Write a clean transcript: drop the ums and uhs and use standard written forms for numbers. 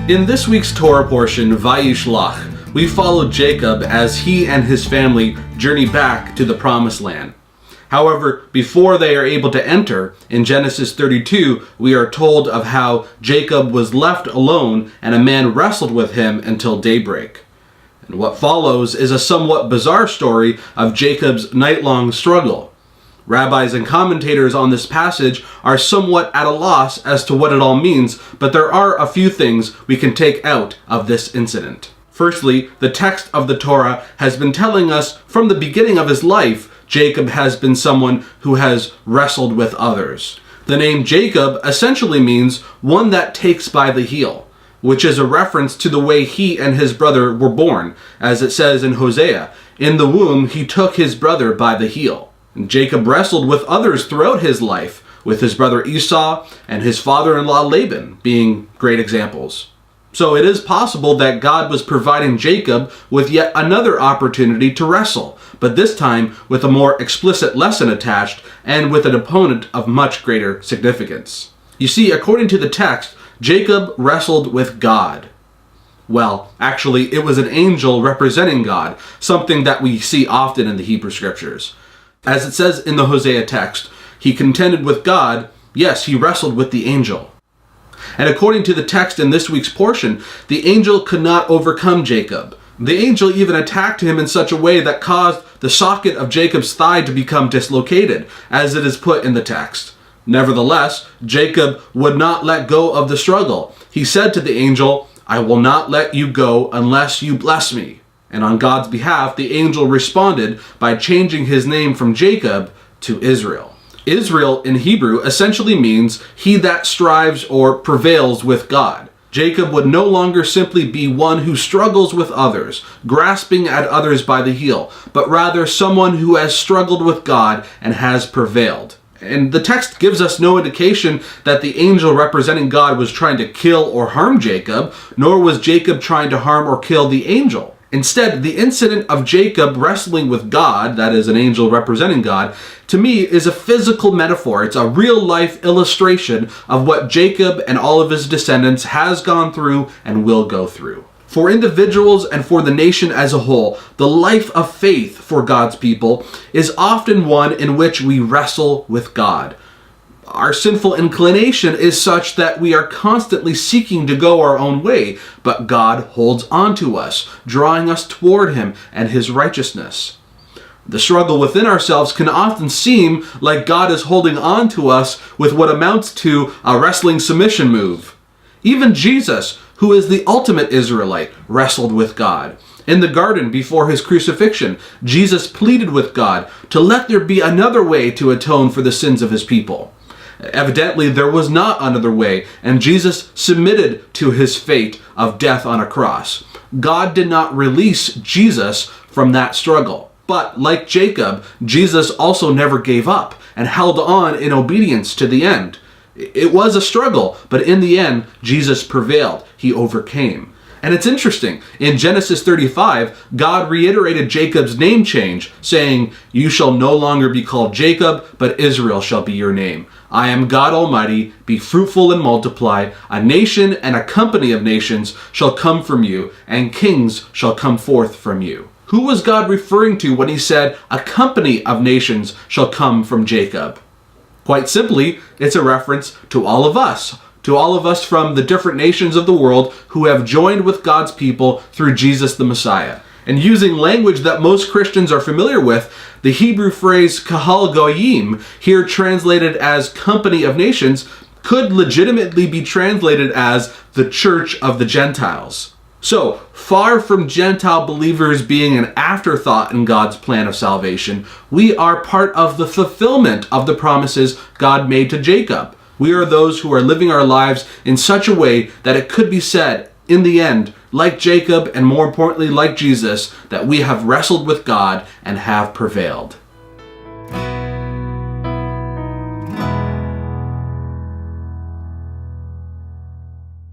In this week's Torah portion, Vayishlach, we follow Jacob as he and his family journey back to the Promised Land. However, before they are able to enter, in Genesis 32, we are told of how Jacob was left alone and a man wrestled with him until daybreak. And what follows is a somewhat bizarre story of Jacob's night-long struggle. Rabbis and commentators on this passage are somewhat at a loss as to what it all means, but there are a few things we can take out of this incident. Firstly, the text of the Torah has been telling us from the beginning of his life, Jacob has been someone who has wrestled with others. The name Jacob essentially means one that takes by the heel, which is a reference to the way he and his brother were born, as it says in Hosea, "In the womb he took his brother by the heel." And Jacob wrestled with others throughout his life, with his brother Esau and his father-in-law Laban being great examples. So it is possible that God was providing Jacob with yet another opportunity to wrestle, but this time with a more explicit lesson attached and with an opponent of much greater significance. You see, according to the text, Jacob wrestled with God. Well, actually, it was an angel representing God, something that we see often in the Hebrew Scriptures. As it says in the Hosea text, he contended with God, yes, he wrestled with the angel. And according to the text in this week's portion, the angel could not overcome Jacob. The angel even attacked him in such a way that caused the socket of Jacob's thigh to become dislocated, as it is put in the text. Nevertheless, Jacob would not let go of the struggle. He said to the angel, "I will not let you go unless you bless me." And on God's behalf, the angel responded by changing his name from Jacob to Israel. Israel in Hebrew essentially means he that strives or prevails with God. Jacob would no longer simply be one who struggles with others, grasping at others by the heel, but rather someone who has struggled with God and has prevailed. And the text gives us no indication that the angel representing God was trying to kill or harm Jacob, nor was Jacob trying to harm or kill the angel. Instead, the incident of Jacob wrestling with God, that is an angel representing God, to me is a physical metaphor. It's a real-life illustration of what Jacob and all of his descendants has gone through and will go through. For individuals and for the nation as a whole, the life of faith for God's people is often one in which we wrestle with God. Our sinful inclination is such that we are constantly seeking to go our own way, but God holds on to us, drawing us toward Him and His righteousness. The struggle within ourselves can often seem like God is holding on to us with what amounts to a wrestling submission move. Even Jesus, who is the ultimate Israelite, wrestled with God. In the garden before his crucifixion, Jesus pleaded with God to let there be another way to atone for the sins of his people. Evidently, there was not another way, and Jesus submitted to his fate of death on a cross. God did not release Jesus from that struggle. But like Jacob, Jesus also never gave up and held on in obedience to the end. It was a struggle, but in the end, Jesus prevailed. He overcame. And it's interesting, in Genesis 35, God reiterated Jacob's name change, saying, "You shall no longer be called Jacob, but Israel shall be your name. I am God Almighty, be fruitful and multiply. A nation and a company of nations shall come from you, and kings shall come forth from you." Who was God referring to when he said, "A company of nations shall come from Jacob"? Quite simply, it's a reference to all of us from the different nations of the world who have joined with God's people through Jesus the Messiah. And using language that most Christians are familiar with, the Hebrew phrase kahal goyim, here translated as company of nations, could legitimately be translated as the church of the Gentiles. So, far from Gentile believers being an afterthought in God's plan of salvation, we are part of the fulfillment of the promises God made to Jacob. We are those who are living our lives in such a way that it could be said, in the end, like Jacob and more importantly like Jesus, that we have wrestled with God and have prevailed.